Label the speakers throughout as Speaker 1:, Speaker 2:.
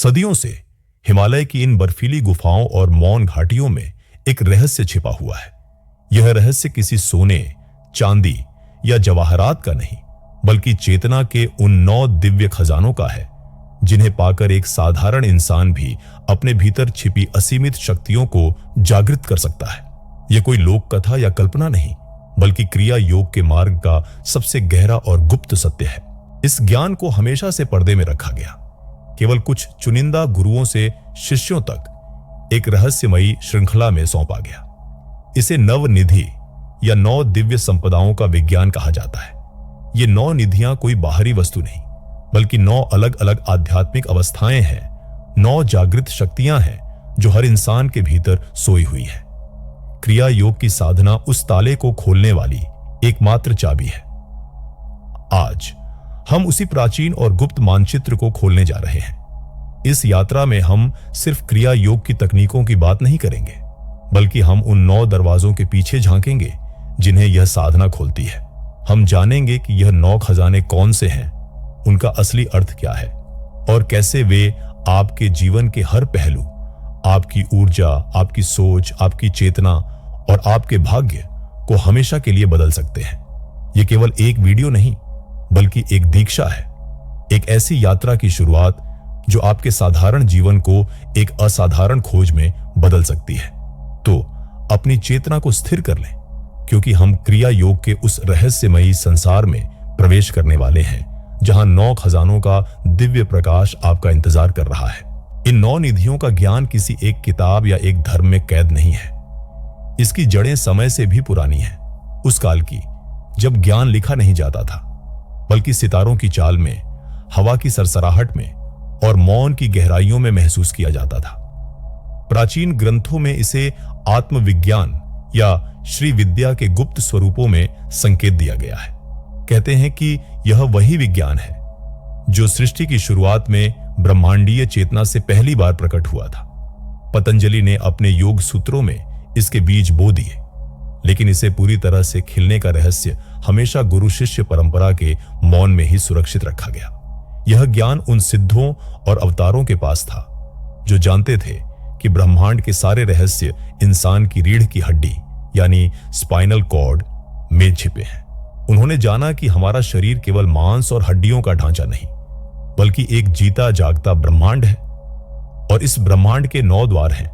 Speaker 1: सदियों से हिमालय की इन बर्फीली गुफाओं और मौन घाटियों में एक रहस्य छिपा हुआ है। यह रहस्य किसी सोने, चांदी या जवाहरात का नहीं, बल्कि चेतना के उन 9 दिव्य खजानों का है, जिन्हें पाकर एक साधारण इंसान भी अपने भीतर छिपी असीमित शक्तियों को जागृत कर सकता है। यह कोई लोक कथा या कल्पना नहीं, बल्कि क्रिया योग के मार्ग का सबसे गहरा और गुप्त सत्य है। इस ज्ञान को हमेशा से पर्दे में रखा गया, केवल कुछ चुनिंदा गुरुओं से शिष्यों तक एक रहस्यमयी श्रृंखला में सौंपा गया। इसे नवनिधि या 9 दिव्य संपदाओं का विज्ञान कहा जाता है। ये 9 निधियां कोई बाहरी वस्तु नहीं, बल्कि 9 अलग अलग आध्यात्मिक अवस्थाएं हैं, 9 जागृत शक्तियां हैं जो हर इंसान के भीतर सोई हुई है। क्रिया योग की साधना उस ताले को खोलने वाली एकमात्र चाबी है। आज हम उसी प्राचीन और गुप्त मानचित्र को खोलने जा रहे हैं। इस यात्रा में हम सिर्फ क्रिया योग की तकनीकों की बात नहीं करेंगे, बल्कि हम उन 9 दरवाजों के पीछे झांकेंगे जिन्हें यह साधना खोलती है। हम जानेंगे कि यह 9 खजाने कौन से हैं, उनका असली अर्थ क्या है और कैसे वे आपके जीवन के हर पहलू, आपकी ऊर्जा, आपकी सोच, आपकी चेतना और आपके भाग्य को हमेशा के लिए बदल सकते हैं। यह केवल एक वीडियो नहीं, बल्कि एक दीक्षा है, एक ऐसी यात्रा की शुरुआत जो आपके साधारण जीवन को एक असाधारण खोज में बदल सकती है। तो अपनी चेतना को स्थिर कर लें, क्योंकि हम क्रिया योग के उस रहस्यमयी संसार में प्रवेश करने वाले हैं जहां 9 खजानों का दिव्य प्रकाश आपका इंतजार कर रहा है। इन 9 निधियों का ज्ञान किसी एक किताब या एक धर्म में कैद नहीं है। इसकी जड़ें समय से भी पुरानी हैं, उस काल की जब ज्ञान लिखा नहीं जाता था, बल्कि सितारों की चाल में, हवा की सरसराहट में और मौन की गहराइयों में महसूस किया जाता था। प्राचीन ग्रंथों में इसे आत्मविज्ञान या श्री विद्या के गुप्त स्वरूपों में संकेत दिया गया है। कहते हैं कि यह वही विज्ञान है जो सृष्टि की शुरुआत में ब्रह्मांडीय चेतना से पहली बार प्रकट हुआ था। पतंजलि ने अपने योग सूत्रों में इसके बीज बो दिए, लेकिन इसे पूरी तरह से खिलने का रहस्य हमेशा गुरु शिष्य परंपरा के मौन में ही सुरक्षित रखा गया। यह ज्ञान उन सिद्धों और अवतारों के पास था जो जानते थे कि ब्रह्मांड के सारे रहस्य इंसान की रीढ़ की हड्डी यानी स्पाइनल कॉर्ड में छिपे हैं। उन्होंने जाना कि हमारा शरीर केवल मांस और हड्डियों का ढांचा नहीं, बल्कि एक जीता जागता ब्रह्मांड है, और इस ब्रह्मांड के 9 द्वार हैं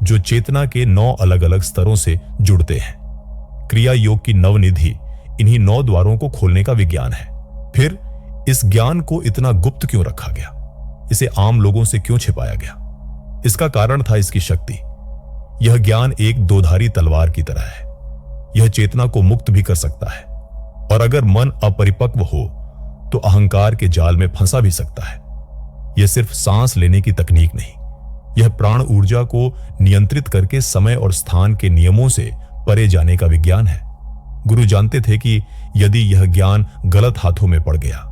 Speaker 1: जो चेतना के 9 अलग अलग स्तरों से जुड़ते हैं। क्रिया योग की नवनिधि इन्हीं 9 द्वारों को खोलने का विज्ञान है। फिर इस ज्ञान को इतना गुप्त क्यों रखा गया? इसे आम लोगों से क्यों छिपाया गया? इसका कारण था इसकी शक्ति। यह ज्ञान एक दोधारी तलवार की तरह है। यह चेतना को मुक्त भी कर सकता है, और अगर मन अपरिपक्व हो तो अहंकार के जाल में फंसा भी सकता है। यह सिर्फ सांस लेने की तकनीक नहीं, यह प्राण ऊर्जा को नियंत्रित करके समय और स्थान के नियमों से परे जाने का विज्ञान है। गुरु जानते थे कि यदि यह ज्ञान गलत हाथों में पड़ गया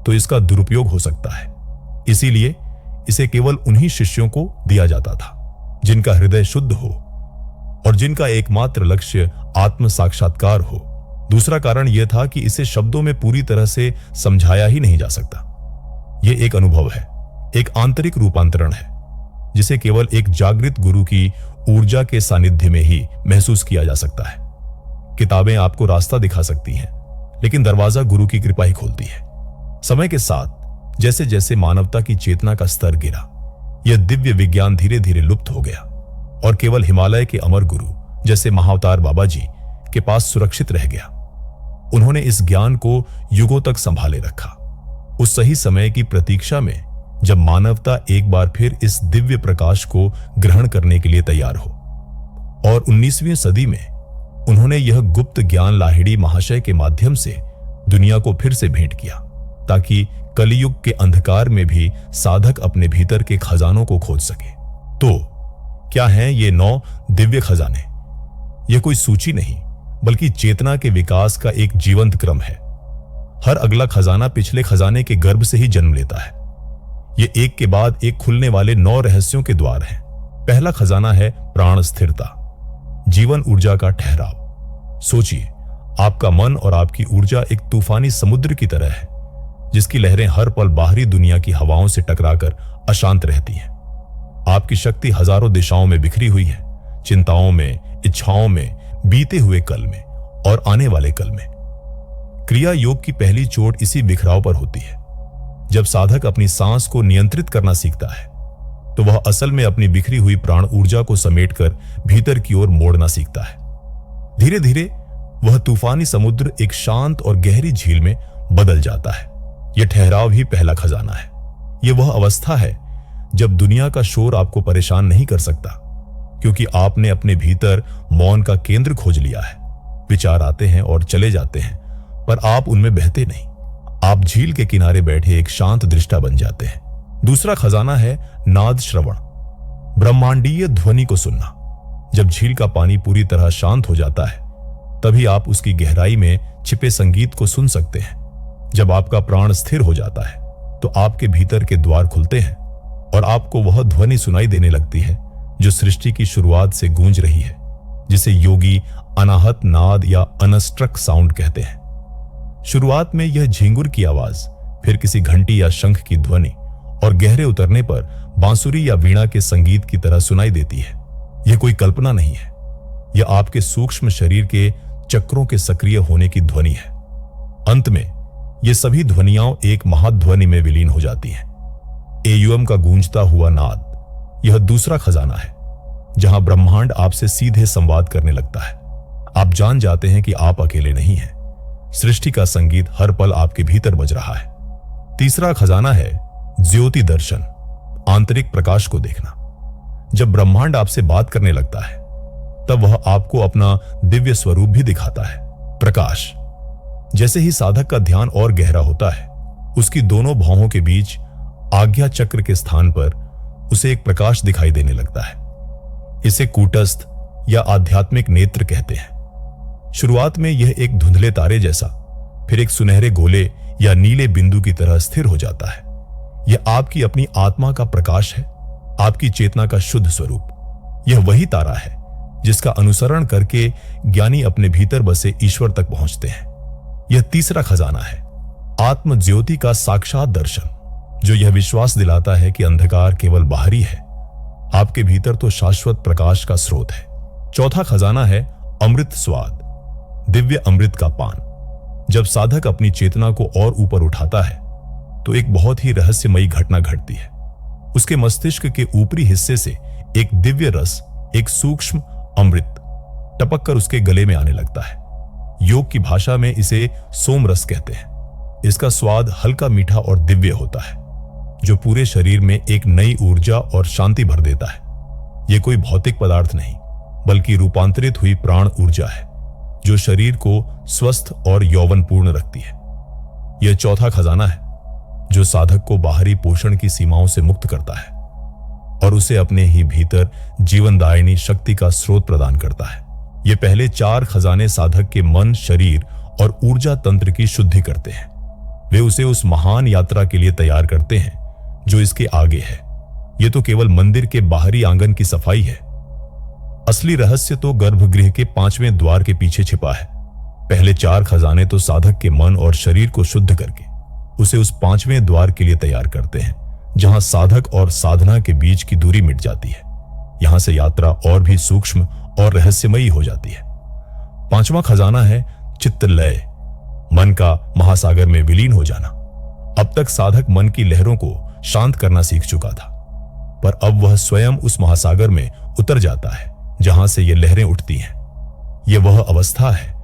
Speaker 1: तो इसका दुरुपयोग हो सकता है। इसीलिए इसे केवल उन्हीं शिष्यों को दिया जाता था जिनका हृदय शुद्ध हो और जिनका एकमात्र लक्ष्य आत्म साक्षात्कार हो। दूसरा कारण यह था कि इसे शब्दों में पूरी तरह से समझाया ही नहीं जा सकता। यह एक अनुभव है, एक आंतरिक रूपांतरण है, जिसे केवल एक जागृत गुरु की ऊर्जा के सानिध्य में ही महसूस किया जा सकता है। किताबें आपको रास्ता दिखा सकती हैं, लेकिन दरवाजा गुरु की कृपा ही खोलती है। समय के साथ जैसे जैसे मानवता की चेतना का स्तर गिरा, यह दिव्य विज्ञान धीरे धीरे लुप्त हो गया और केवल हिमालय के अमर गुरु जैसे महाअवतार बाबा जी के पास सुरक्षित रह गया। उन्होंने इस ज्ञान को युगों तक संभाले रखा, उस सही समय की प्रतीक्षा में जब मानवता एक बार फिर इस दिव्य प्रकाश को ग्रहण करने के लिए तैयार हो। और 19वीं सदी में उन्होंने यह गुप्त ज्ञान लाहिड़ी महाशय के माध्यम से दुनिया को फिर से भेंट किया, ताकि कलियुग के अंधकार में भी साधक अपने भीतर के खजानों को खोज सके। तो क्या हैं ये 9 दिव्य खजाने? यह कोई सूची नहीं, बल्कि चेतना के विकास का एक जीवंत क्रम है। हर अगला खजाना पिछले खजाने के गर्भ से ही जन्म लेता है। ये एक के बाद एक खुलने वाले 9 रहस्यों के द्वार हैं। पहला खजाना है प्राण स्थिरता, जीवन ऊर्जा का ठहराव। सोचिए, आपका मन और आपकी ऊर्जा एक तूफानी समुद्र की तरह है, जिसकी लहरें हर पल बाहरी दुनिया की हवाओं से टकराकर अशांत रहती हैं। आपकी शक्ति हजारों दिशाओं में बिखरी हुई है, चिंताओं में, इच्छाओं में, बीते हुए कल में और आने वाले कल में। क्रिया योग की पहली चोट इसी बिखराव पर होती है। जब साधक अपनी सांस को नियंत्रित करना सीखता है तो वह असल में अपनी बिखरी हुई प्राण ऊर्जा को समेटकर भीतर की ओर मोड़ना सीखता है। धीरे धीरे वह तूफानी समुद्र एक शांत और गहरी झील में बदल जाता है। यह ठहराव ही पहला खजाना है। यह वह अवस्था है जब दुनिया का शोर आपको परेशान नहीं कर सकता, क्योंकि आपने अपने भीतर मौन का केंद्र खोज लिया है। विचार आते हैं और चले जाते हैं, पर आप उनमें बहते नहीं। आप झील के किनारे बैठे एक शांत दृष्टा बन जाते हैं। दूसरा खजाना है नाद श्रवण, ब्रह्मांडीय ध्वनि को सुनना। जब झील का पानी पूरी तरह शांत हो जाता है, तभी आप उसकी गहराई में छिपे संगीत को सुन सकते हैं। जब आपका प्राण स्थिर हो जाता है तो आपके भीतर के द्वार खुलते हैं और आपको वह ध्वनि सुनाई देने लगती है जो सृष्टि की शुरुआत से गूंज रही है, जिसे योगी अनाहत नाद या अनस्ट्रक साउंड कहते हैं। शुरुआत में यह झिंगुर की आवाज, फिर किसी घंटी या शंख की ध्वनि और गहरे उतरने पर बांसुरी या वीणा के संगीत की तरह सुनाई देती है। यह कोई कल्पना नहीं है, यह आपके सूक्ष्म शरीर के चक्रों के सक्रिय होने की ध्वनि है। अंत में ये सभी ध्वनियां एक महाध्वनि में विलीन हो जाती हैं। एयुएम का गूंजता हुआ नाद, यह दूसरा खजाना है जहां ब्रह्मांड आपसे सीधे संवाद करने लगता है। आप जान जाते हैं कि आप अकेले नहीं हैं। सृष्टि का संगीत हर पल आपके भीतर बज रहा है। तीसरा खजाना है ज्योति दर्शन, आंतरिक प्रकाश को देखना। जब ब्रह्मांड आपसे बात करने लगता है तब वह आपको अपना दिव्य स्वरूप भी दिखाता है, प्रकाश। जैसे ही साधक का ध्यान और गहरा होता है, उसकी दोनों भौहों के बीच आज्ञा चक्र के स्थान पर उसे एक प्रकाश दिखाई देने लगता है। इसे कूटस्थ या आध्यात्मिक नेत्र कहते हैं। शुरुआत में यह एक धुंधले तारे जैसा, फिर एक सुनहरे गोले या नीले बिंदु की तरह स्थिर हो जाता है। यह आपकी अपनी आत्मा का प्रकाश है, आपकी चेतना का शुद्ध स्वरूप। यह वही तारा है जिसका अनुसरण करके ज्ञानी अपने भीतर बसे ईश्वर तक पहुंचते हैं। यह तीसरा खजाना है आत्म ज्योति का साक्षात दर्शन, जो यह विश्वास दिलाता है कि अंधकार केवल बाहरी है, आपके भीतर तो शाश्वत प्रकाश का स्रोत है। चौथा खजाना है अमृत स्वाद, दिव्य अमृत का पान। जब साधक अपनी चेतना को और ऊपर उठाता है तो एक बहुत ही रहस्यमयी घटना घटती है। उसके मस्तिष्क के ऊपरी हिस्से से एक दिव्य रस, एक सूक्ष्म अमृत टपक कर उसके गले में आने लगता है। योग की भाषा में इसे सोम रस कहते हैं। इसका स्वाद हल्का मीठा और दिव्य होता है, जो पूरे शरीर में एक नई ऊर्जा और शांति भर देता है। यह कोई भौतिक पदार्थ नहीं, बल्कि रूपांतरित हुई प्राण ऊर्जा है, जो शरीर को स्वस्थ और यौवनपूर्ण रखती है। यह चौथा खजाना है जो साधक को बाहरी पोषण की सीमाओं से मुक्त करता है और उसे अपने ही भीतर जीवनदायिनी शक्ति का स्रोत प्रदान करता है। ये पहले चार खजाने साधक के मन, शरीर और ऊर्जा तंत्र की शुद्धि करते हैं। वे उसे उस महान यात्रा के लिए तैयार करते हैं जो इसके आगे है। ये तो केवल मंदिर के बाहरी आंगन की सफाई है। असली रहस्य तो गर्भगृह के 5वें द्वार के पीछे छिपा है। पहले चार खजाने तो साधक के मन और शरीर को शुद्ध करके उसे उस 5वें द्वार के लिए तैयार करते हैं, जहां साधक और साधना के बीच की दूरी मिट जाती है। यहां से यात्रा और भी सूक्ष्म और रहस्यमयी हो जाती है। 5वां खजाना है चित्त लय, मन का महासागर में विलीन हो जाना। अब तक साधक मन की लहरों को शांत करना सीख चुका था, पर अब वह स्वयं उस महासागर में उतर जाता है जहां से ये लहरें उठती हैं। यह वह अवस्था है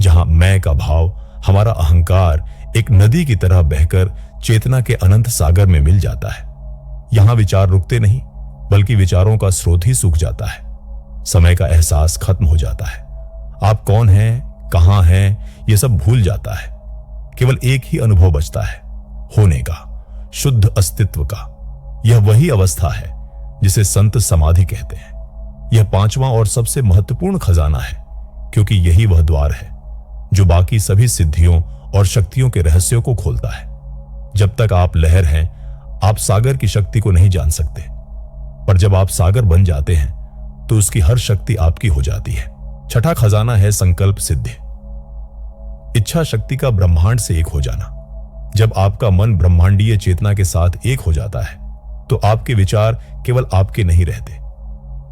Speaker 1: जहां मैं का भाव, हमारा अहंकार एक नदी की तरह बहकर चेतना के अनंत सागर में मिल जाता है। यहां विचार रुकते नहीं, बल्कि विचारों का स्रोत ही सूख जाता है। समय का एहसास खत्म हो जाता है। आप कौन हैं, कहां हैं, यह सब भूल जाता है। केवल एक ही अनुभव बचता है, होने का, शुद्ध अस्तित्व का। यह वही अवस्था है जिसे संत समाधि कहते हैं। यह 5वां और सबसे महत्वपूर्ण खजाना है, क्योंकि यही वह द्वार है जो बाकी सभी सिद्धियों और शक्तियों के रहस्यों को खोलता है। जब तक आप लहर हैं, आप सागर की शक्ति को नहीं जान सकते, पर जब आप सागर बन जाते हैं तो उसकी हर शक्ति आपकी हो जाती है। छठा खजाना है संकल्प सिद्धि, इच्छा शक्ति का ब्रह्मांड से एक हो जाना। जब आपका मन ब्रह्मांडीय चेतना के साथ एक हो जाता है तो आपके विचार केवल आपके नहीं रहते,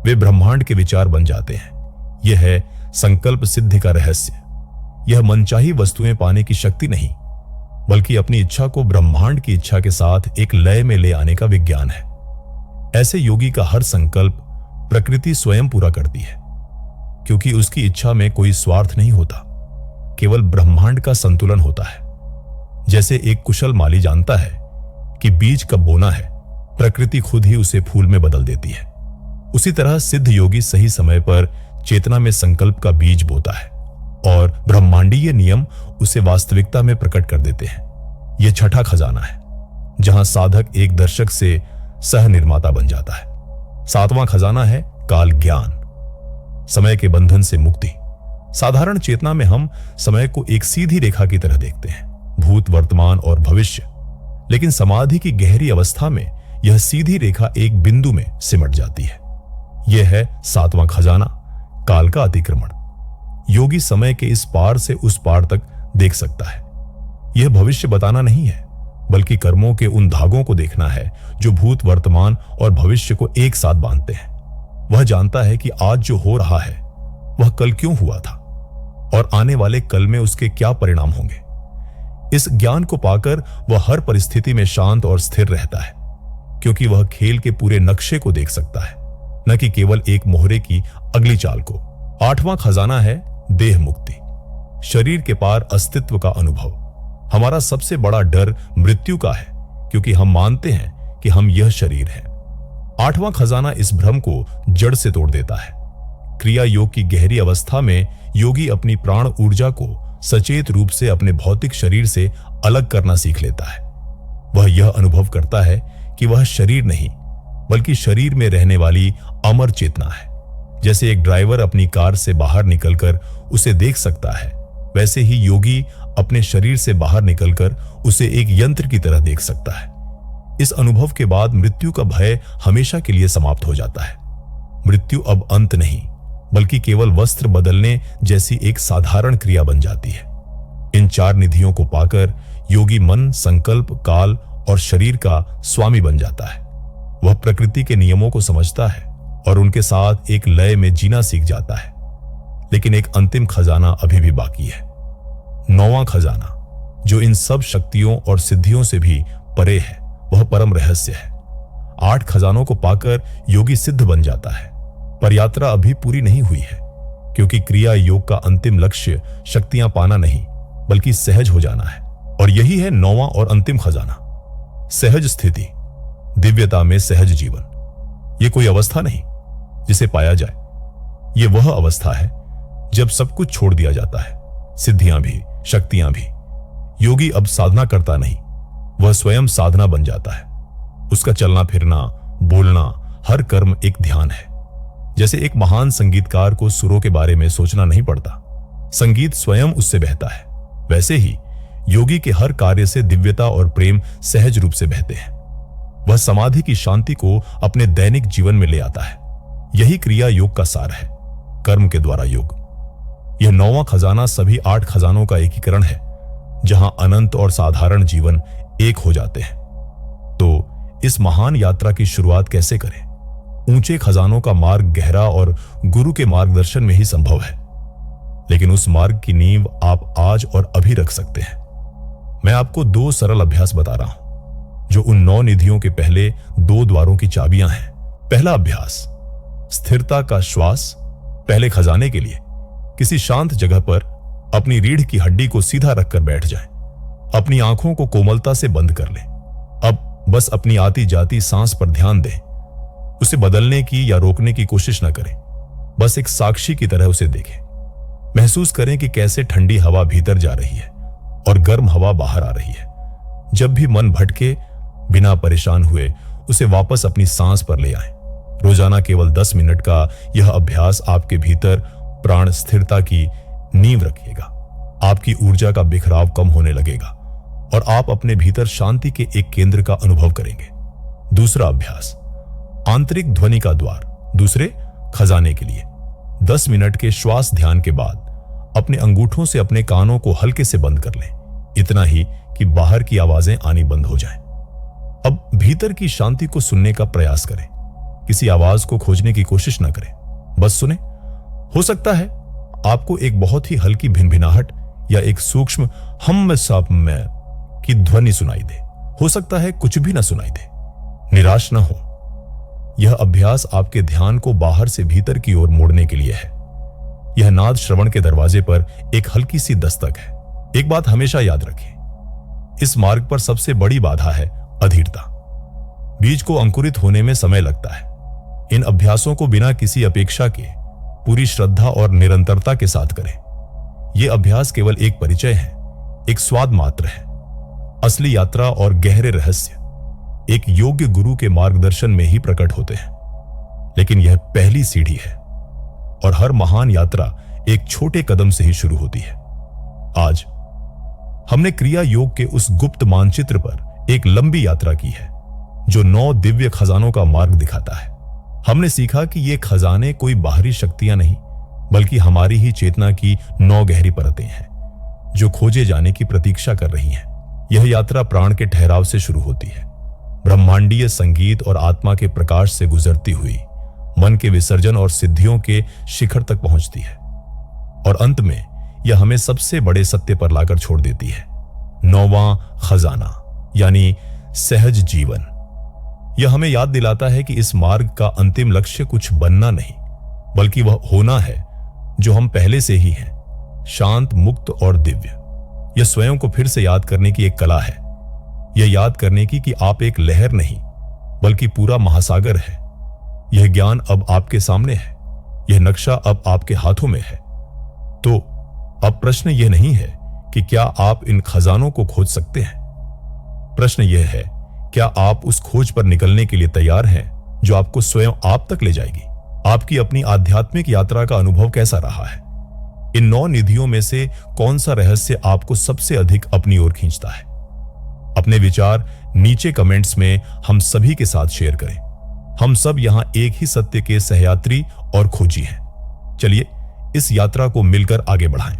Speaker 1: वे ब्रह्मांड के विचार बन जाते हैं। यह है संकल्प सिद्धि का रहस्य। यह मनचाही वस्तुएं पाने की शक्ति नहीं, बल्कि अपनी इच्छा को ब्रह्मांड की इच्छा के साथ एक लय में ले आने का विज्ञान है। ऐसे योगी का हर संकल्प प्रकृति स्वयं पूरा करती है, क्योंकि उसकी इच्छा में कोई स्वार्थ नहीं होता, केवल ब्रह्मांड का संतुलन होता है। जैसे एक कुशल माली जानता है कि बीज कब बोना है, प्रकृति खुद ही उसे फूल में बदल देती है। उसी तरह सिद्ध योगी सही समय पर चेतना में संकल्प का बीज बोता है और ब्रह्मांडीय नियम उसे वास्तविकता में प्रकट कर देते हैं। यह छठा खजाना है, जहां साधक एक दर्शक से सह निर्माता बन जाता है। सातवां खजाना है काल ज्ञान, समय के बंधन से मुक्ति। साधारण चेतना में हम समय को एक सीधी रेखा की तरह देखते हैं, भूत, वर्तमान और भविष्य। लेकिन समाधि की गहरी अवस्था में यह सीधी रेखा एक बिंदु में सिमट जाती है। यह है सातवां खजाना, काल का अतिक्रमण। योगी समय के इस पार से उस पार तक देख सकता है। यह भविष्य बताना नहीं है, बल्कि कर्मों के उन धागों को देखना है जो भूत, वर्तमान और भविष्य को एक साथ बांधते हैं। वह जानता है कि आज जो हो रहा है वह कल क्यों हुआ था और आने वाले कल में उसके क्या परिणाम होंगे। इस ज्ञान को पाकर वह हर परिस्थिति में शांत और स्थिर रहता है, क्योंकि वह खेल के पूरे नक्शे को देख सकता है, न कि केवल एक मोहरे की अगली चाल को। आठवां खजाना है देह मुक्ति, शरीर के पार अस्तित्व का अनुभव। हमारा सबसे बड़ा डर मृत्यु का है, क्योंकि हम मानते हैं कि हम यह शरीर हैं। आठवां खजाना इस भ्रम को जड़ से तोड़ देता है। क्रिया योग की गहरी अवस्था में योगी अपनी प्राण ऊर्जा को सचेत रूप से अपने भौतिक शरीर से अलग करना सीख लेता है। वह यह अनुभव करता है कि वह शरीर नहीं, बल्कि शरीर में रहने वाली अमर चेतना है। जैसे एक ड्राइवर अपनी कार से बाहर निकलकर उसे देख सकता है, वैसे ही योगी अपने शरीर से बाहर निकलकर उसे एक यंत्र की तरह देख सकता है। इस अनुभव के बाद मृत्यु का भय हमेशा के लिए समाप्त हो जाता है। मृत्यु अब अंत नहीं, बल्कि केवल वस्त्र बदलने जैसी एक साधारण क्रिया बन जाती है। इन चार निधियों को पाकर योगी मन, संकल्प, काल और शरीर का स्वामी बन जाता है। वह प्रकृति के नियमों को समझता है और उनके साथ एक लय में जीना सीख जाता है। लेकिन एक अंतिम खजाना अभी भी बाकी है, नौवां खजाना, जो इन सब शक्तियों और सिद्धियों से भी परे है। वह परम रहस्य है। 8 खजानों को पाकर योगी सिद्ध बन जाता है, पर यात्रा अभी पूरी नहीं हुई है, क्योंकि क्रिया योग का अंतिम लक्ष्य शक्तियां पाना नहीं, बल्कि सहज हो जाना है। और यही है नौवां और अंतिम खजाना, सहज स्थिति, दिव्यता में सहज जीवन। यह कोई अवस्था नहीं जिसे पाया जाए, यह वह अवस्था है जब सब कुछ छोड़ दिया जाता है, सिद्धियां भी, शक्तियां भी। योगी अब साधना करता नहीं, वह स्वयं साधना बन जाता है। उसका चलना फिरना, बोलना, हर कर्म एक ध्यान है। जैसे एक महान संगीतकार को सुरों के बारे में सोचना नहीं पड़ता, संगीत स्वयं उससे बहता है, वैसे ही योगी के हर कार्य से दिव्यता और प्रेम सहज रूप से बहते हैं। वह समाधि की शांति को अपने दैनिक जीवन में ले आता है। यही क्रिया योग का सार है, कर्म के द्वारा योग। यह नौवां खजाना सभी 8 खजानों का एकीकरण है, जहां अनंत और साधारण जीवन एक हो जाते हैं। तो इस महान यात्रा की शुरुआत कैसे करें? ऊंचे खजानों का मार्ग गहरा और गुरु के मार्गदर्शन में ही संभव है, लेकिन उस मार्ग की नींव आप आज और अभी रख सकते हैं। मैं आपको 2 सरल अभ्यास बता रहा हूं, जो उन 9 निधियों के पहले 2 द्वारों की चाबियां हैं। पहला अभ्यास, स्थिरता का श्वास। पहले खजाने के लिए किसी शांत जगह पर अपनी रीढ़ की हड्डी को सीधा रखकर बैठ जाएं। अपनी आंखों को कोमलता से बंद कर लें। अब बस अपनी आती जाती सांस पर ध्यान दें। उसे बदलने की या रोकने की कोशिश न करें, बस एक साक्षी की तरह उसे देखें। महसूस करें कि कैसे ठंडी हवा भीतर जा रही है और गर्म हवा बाहर आ रही है। जब भी मन भटके, बिना परेशान हुए उसे वापस अपनी सांस पर ले आएं। रोजाना केवल 10 मिनट का यह अभ्यास आपके भीतर प्राण स्थिरता की नींव रखेगा। आपकी ऊर्जा का बिखराव कम होने लगेगा और आप अपने भीतर शांति के एक केंद्र का अनुभव करेंगे। दूसरा अभ्यास, आंतरिक ध्वनि का द्वार, दूसरे खजाने के लिए 10 मिनट के श्वास ध्यान के बाद अपने अंगूठों से अपने कानों को हल्के से बंद कर लें, इतना ही कि बाहर की आवाजें आनी बंद हो जाएं। अब भीतर की शांति को सुनने का प्रयास करें। किसी आवाज को खोजने की कोशिश न करें, बस सुने। हो सकता है आपको एक बहुत ही हल्की भिनभिनाहट या एक सूक्ष्म हम सब में की ध्वनि सुनाई दे। हो सकता है कुछ भी न सुनाई दे। निराश न हो। यह अभ्यास आपके ध्यान को बाहर से भीतर की ओर मोड़ने के लिए है। यह नाद श्रवण के दरवाजे पर एक हल्की सी दस्तक है। एक बात हमेशा याद रखें, इस मार्ग पर सबसे बड़ी बाधा है अधीरता। बीज को अंकुरित होने में समय लगता है। इन अभ्यासों को बिना किसी अपेक्षा के पूरी श्रद्धा और निरंतरता के साथ करें। यह अभ्यास केवल एक परिचय है, एक स्वाद मात्र है। असली यात्रा और गहरे रहस्य एक योग्य गुरु के मार्गदर्शन में ही प्रकट होते हैं। लेकिन यह पहली सीढ़ी है और हर महान यात्रा एक छोटे कदम से ही शुरू होती है। आज हमने क्रिया योग के उस गुप्त मानचित्र पर एक लंबी यात्रा की है जो 9 दिव्य खजानों का मार्ग दिखाता है। हमने सीखा कि ये खजाने कोई बाहरी शक्तियां नहीं, बल्कि हमारी ही चेतना की 9 गहरी परतें हैं जो खोजे जाने की प्रतीक्षा कर रही हैं। यह यात्रा प्राण के ठहराव से शुरू होती है, ब्रह्मांडीय संगीत और आत्मा के प्रकाश से गुजरती हुई मन के विसर्जन और सिद्धियों के शिखर तक पहुंचती है, और अंत में यह हमें सबसे बड़े सत्य पर लाकर छोड़ देती है। 9वां खजाना यानी सहज जीवन। यह हमें याद दिलाता है कि इस मार्ग का अंतिम लक्ष्य कुछ बनना नहीं, बल्कि वह होना है जो हम पहले से ही हैं, शांत, मुक्त और दिव्य। यह स्वयं को फिर से याद करने की एक कला है। यह याद करने की कि आप एक लहर नहीं, बल्कि पूरा महासागर है। यह ज्ञान अब आपके सामने है। यह नक्शा अब आपके हाथों में है। तो अब प्रश्न यह नहीं है कि क्या आप इन खजानों को खोज सकते हैं। प्रश्न यह है, क्या आप उस खोज पर निकलने के लिए तैयार हैं जो आपको स्वयं आप तक ले जाएगी। आपकी अपनी आध्यात्मिक यात्रा का अनुभव कैसा रहा है। इन 9 निधियों में से कौन सा रहस्य आपको सबसे अधिक अपनी ओर खींचता है। अपने विचार नीचे कमेंट्स में हम सभी के साथ शेयर करें। हम सब यहां एक ही सत्य के सहयात्री और खोजी हैं। चलिए इस यात्रा को मिलकर आगे बढ़ाएं।